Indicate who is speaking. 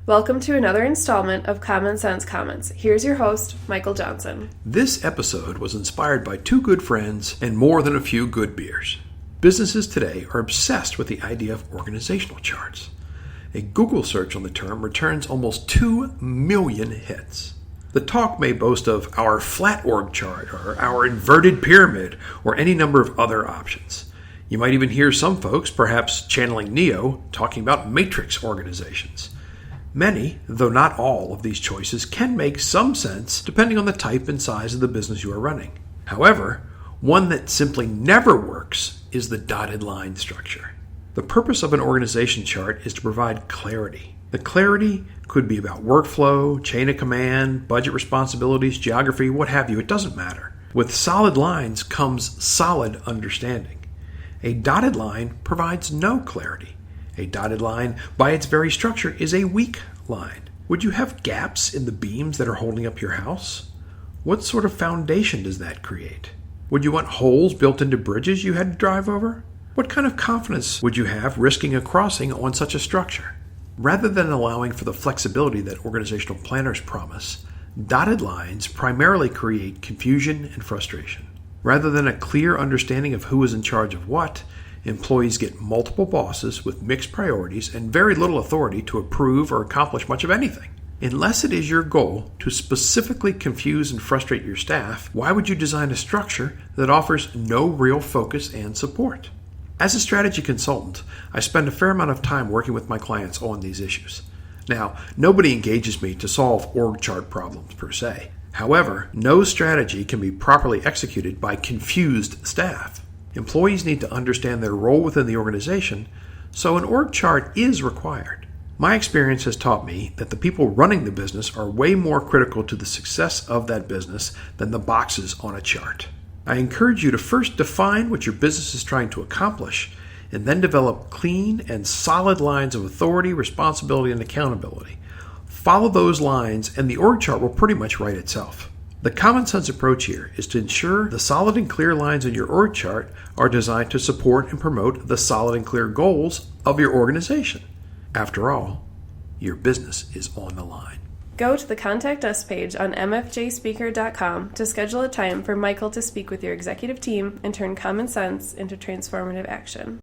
Speaker 1: Welcome to another installment of Common Sense Comments. Here's your host, Michael Johnson.
Speaker 2: This episode was inspired by two good friends and more than a few good beers. Businesses today are obsessed with the idea of organizational charts. A Google search on the term returns almost 2 million hits. The talk may boast of our flat org chart or our inverted pyramid or any number of other options. You might even hear some folks, perhaps channeling Neo, talking about matrix organizations. Many, though not all, of these choices can make some sense depending on the type and size of the business you are running. However, one that simply never works is the dotted line structure. The purpose of an organization chart is to provide clarity. The clarity could be about workflow, chain of command, budget responsibilities, geography, what have you. It doesn't matter. With solid lines comes solid understanding. A dotted line provides no clarity. A dotted line, by its very structure, is a weak line. Would you have gaps in the beams that are holding up your house? What sort of foundation does that create? Would you want holes built into bridges you had to drive over? What kind of confidence would you have risking a crossing on such a structure? Rather than allowing for the flexibility that organizational planners promise, dotted lines primarily create confusion and frustration. Rather than a clear understanding of who is in charge of what, employees get multiple bosses with mixed priorities and very little authority to approve or accomplish much of anything. Unless it is your goal to specifically confuse and frustrate your staff, why would you design a structure that offers no real focus and support? As a strategy consultant, I spend a fair amount of time working with my clients on these issues. Now, nobody engages me to solve org chart problems per se. However, no strategy can be properly executed by confused staff. Employees need to understand their role within the organization, so an org chart is required. My experience has taught me that the people running the business are way more critical to the success of that business than the boxes on a chart. I encourage you to first define what your business is trying to accomplish, and then develop clean and solid lines of authority, responsibility, and accountability. Follow those lines, and the org chart will pretty much write itself. The common sense approach here is to ensure the solid and clear lines in your org chart are designed to support and promote the solid and clear goals of your organization. After all, your business is on the line.
Speaker 1: Go to the Contact Us page on mfjspeaker.com to schedule a time for Michael to speak with your executive team and turn common sense into transformative action.